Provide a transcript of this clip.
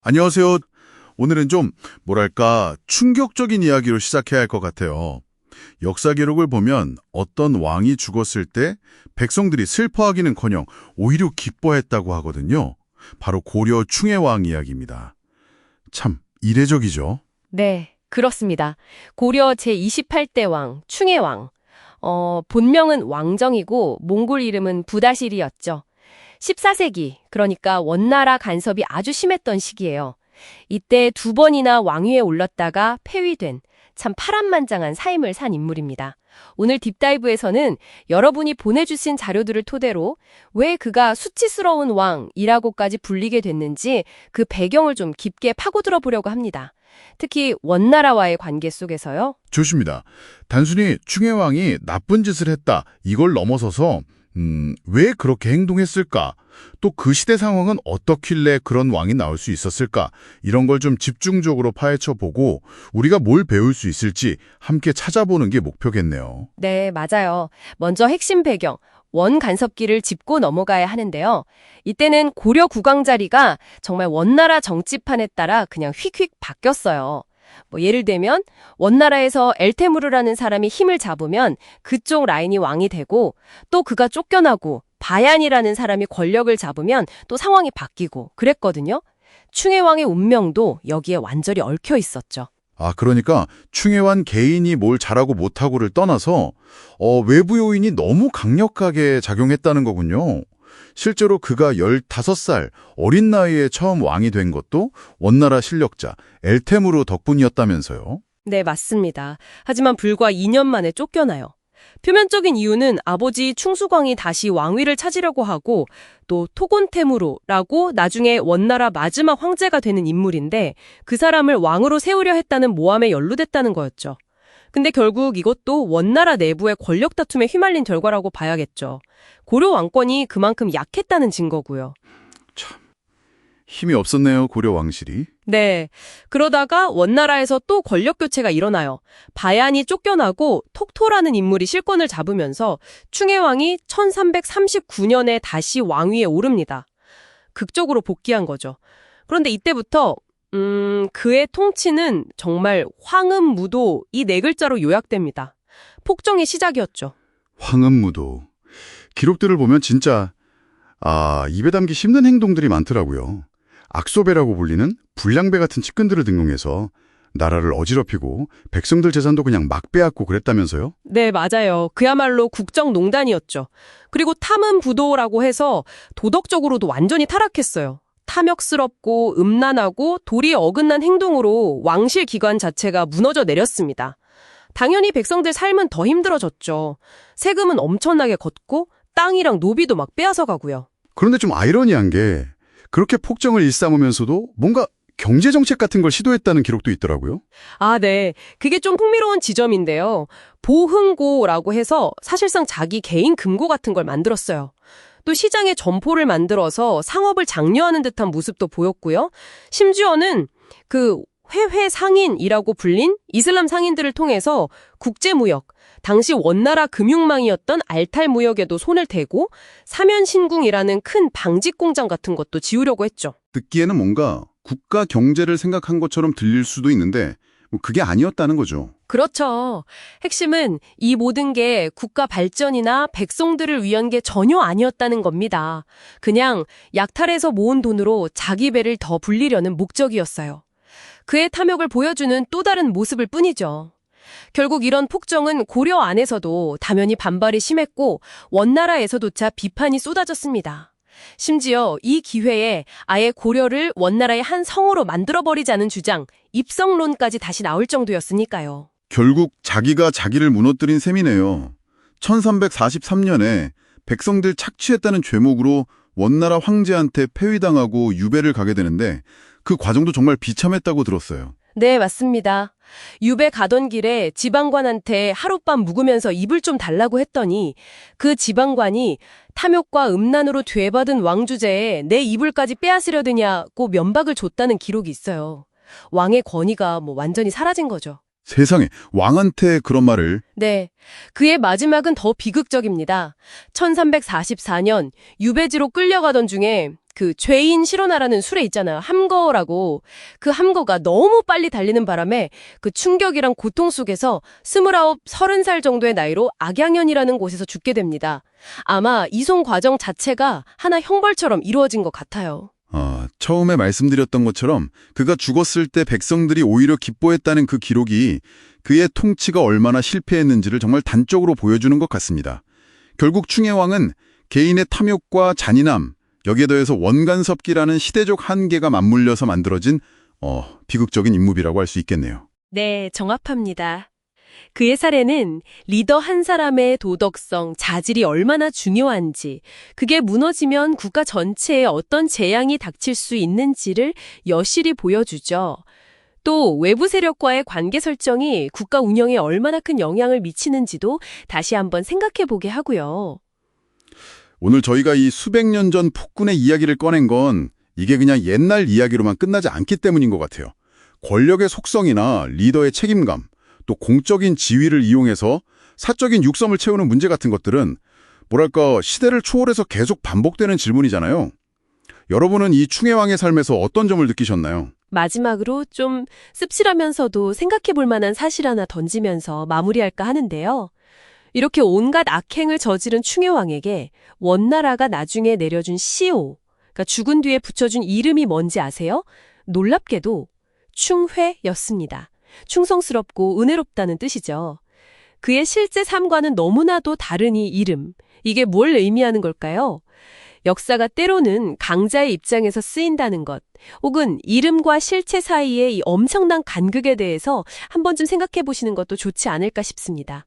안녕하세요. 오늘은 좀 뭐랄까 충격적인 이야기로 시작해야 할 것 같아요. 역사 기록을 보면 어떤 왕이 죽었을 때 백성들이 슬퍼하기는커녕 오히려 기뻐했다고 하거든요. 바로 고려 충혜왕 이야기입니다. 참 이례적이죠. 네, 그렇습니다. 고려 제28대 왕, 충혜왕. 본명은 왕정이고 몽골 이름은 부다실이었죠. 14세기, 그러니까 원나라 간섭이 아주 심했던 시기예요. 이때 두 번이나 왕위에 올랐다가 폐위된 참 파란만장한 삶을 산 인물입니다. 오늘 딥다이브에서는 여러분이 보내주신 자료들을 토대로 왜 그가 수치스러운 왕이라고까지 불리게 됐는지 그 배경을 좀 깊게 파고들어 보려고 합니다. 특히 원나라와의 관계 속에서요. 좋습니다. 단순히 충혜왕이 나쁜 짓을 했다 이걸 넘어서서 왜 그렇게 행동했을까? 또 그 시대 상황은 어떻길래 그런 왕이 나올 수 있었을까? 이런 걸 좀 집중적으로 파헤쳐보고 우리가 뭘 배울 수 있을지 함께 찾아보는 게 목표겠네요. 네, 맞아요. 먼저 핵심 배경, 원 간섭기를 짚고 넘어가야 하는데요. 이때는 고려 국왕 자리가 정말 원나라 정치판에 따라 그냥 휙휙 바뀌었어요. 예를 들면 원나라에서 엘테무르라는 사람이 힘을 잡으면 그쪽 라인이 왕이 되고 또 그가 쫓겨나고 바얀이라는 사람이 권력을 잡으면 또 상황이 바뀌고 그랬거든요. 충혜왕의 운명도 여기에 완전히 얽혀 있었죠. 그러니까 충혜왕 개인이 뭘 잘하고 못하고를 떠나서 외부 요인이 너무 강력하게 작용했다는 거군요. 실제로 그가 15살 어린 나이에 처음 왕이 된 것도 원나라 실력자 엘테무르 덕분이었다면서요? 네, 맞습니다. 하지만 불과 2년 만에 쫓겨나요. 표면적인 이유는 아버지 충수광이 다시 왕위를 찾으려고 하고 또 토곤테무르라고 나중에 원나라 마지막 황제가 되는 인물인데 그 사람을 왕으로 세우려 했다는 모함에 연루됐다는 거였죠. 근데 결국 이것도 원나라 내부의 권력 다툼에 휘말린 결과라고 봐야겠죠. 고려 왕권이 그만큼 약했다는 증거고요. 참 힘이 없었네요, 고려 왕실이. 네. 그러다가 원나라에서 또 권력 교체가 일어나요. 바얀이 쫓겨나고 톡토라는 인물이 실권을 잡으면서 충혜왕이 1339년에 다시 왕위에 오릅니다. 극적으로 복귀한 거죠. 그런데 이때부터 그의 통치는 정말 황음무도 이 네 글자로 요약됩니다. 폭정의 시작이었죠. 황음무도. 기록들을 보면 진짜 입에 담기 힘든 행동들이 많더라고요. 악소배라고 불리는 불량배 같은 측근들을 등용해서 나라를 어지럽히고 백성들 재산도 그냥 막 빼앗고 그랬다면서요? 네, 맞아요. 그야말로 국정농단이었죠. 그리고 탐음부도라고 해서 도덕적으로도 완전히 타락했어요. 탐욕스럽고 음란하고 도리에 어긋난 행동으로 왕실 기관 자체가 무너져 내렸습니다. 당연히 백성들 삶은 더 힘들어졌죠. 세금은 엄청나게 걷고 땅이랑 노비도 막 빼앗아 가고요. 그런데 좀 아이러니한 게 그렇게 폭정을 일삼으면서도 뭔가 경제정책 같은 걸 시도했다는 기록도 있더라고요. 네. 그게 좀 흥미로운 지점인데요. 보흥고라고 해서 사실상 자기 개인 금고 같은 걸 만들었어요. 또 시장에 점포를 만들어서 상업을 장려하는 듯한 모습도 보였고요. 심지어는 그 회회 상인이라고 불린 이슬람 상인들을 통해서 국제무역, 당시 원나라 금융망이었던 알탈무역에도 손을 대고 사면신궁이라는 큰 방직 공장 같은 것도 지으려고 했죠. 듣기에는 뭔가 국가 경제를 생각한 것처럼 들릴 수도 있는데 그게 아니었다는 거죠. 그렇죠. 핵심은 이 모든 게 국가 발전이나 백성들을 위한 게 전혀 아니었다는 겁니다. 그냥 약탈해서 모은 돈으로 자기 배를 더 불리려는 목적이었어요. 그의 탐욕을 보여주는 또 다른 모습일 뿐이죠. 결국 이런 폭정은 고려 안에서도 당연히 반발이 심했고 원나라에서조차 비판이 쏟아졌습니다. 심지어 이 기회에 아예 고려를 원나라의 한 성으로 만들어버리자는 주장, 입성론까지 다시 나올 정도였으니까요. 결국 자기가 자기를 무너뜨린 셈이네요. 1343년에 백성들 착취했다는 죄목으로 원나라 황제한테 폐위당하고 유배를 가게 되는데 그 과정도 정말 비참했다고 들었어요. 네, 맞습니다. 유배 가던 길에 지방관한테 하룻밤 묵으면서 이불 좀 달라고 했더니 그 지방관이 탐욕과 음란으로 죄받은 왕 주제에 내 이불까지 빼앗으려 드냐고 면박을 줬다는 기록이 있어요. 왕의 권위가 완전히 사라진 거죠. 세상에 왕한테 그런 말을. 네, 그의 마지막은 더 비극적입니다. 1344년 유배지로 끌려가던 중에 그 죄인 실오나라는 수레 있잖아요. 함거라고. 그 함거가 너무 빨리 달리는 바람에 그 충격이랑 고통 속에서 29, 30살 정도의 나이로 악양연이라는 곳에서 죽게 됩니다. 아마 이송 과정 자체가 하나 형벌처럼 이루어진 것 같아요. 처음에 말씀드렸던 것처럼 그가 죽었을 때 백성들이 오히려 기뻐했다는 그 기록이 그의 통치가 얼마나 실패했는지를 정말 단적으로 보여주는 것 같습니다. 결국 충혜왕은 개인의 탐욕과 잔인함, 여기에 더해서 원간섭기라는 시대적 한계가 맞물려서 만들어진 비극적인 인물이라고 할 수 있겠네요. 네, 정확합니다. 그의 사례는 리더 한 사람의 도덕성, 자질이 얼마나 중요한지, 그게 무너지면 국가 전체에 어떤 재앙이 닥칠 수 있는지를 여실히 보여주죠. 또 외부 세력과의 관계 설정이 국가 운영에 얼마나 큰 영향을 미치는지도 다시 한번 생각해 보게 하고요. 오늘 저희가 이 수백 년 전 폭군의 이야기를 꺼낸 건 이게 그냥 옛날 이야기로만 끝나지 않기 때문인 것 같아요. 권력의 속성이나 리더의 책임감, 또 공적인 지위를 이용해서 사적인 육성을 채우는 문제 같은 것들은 뭐랄까 시대를 초월해서 계속 반복되는 질문이잖아요. 여러분은 이 충혜왕의 삶에서 어떤 점을 느끼셨나요? 마지막으로 좀 씁쓸하면서도 생각해 볼 만한 사실 하나 던지면서 마무리할까 하는데요. 이렇게 온갖 악행을 저지른 충혜왕에게 원나라가 나중에 내려준 시호, 그러니까 죽은 뒤에 붙여준 이름이 뭔지 아세요? 놀랍게도 충회였습니다. 충성스럽고 은혜롭다는 뜻이죠. 그의 실제 삶과는 너무나도 다른 이 이름, 이게 뭘 의미하는 걸까요? 역사가 때로는 강자의 입장에서 쓰인다는 것, 혹은 이름과 실체 사이의 이 엄청난 간극에 대해서 한 번쯤 생각해 보시는 것도 좋지 않을까 싶습니다.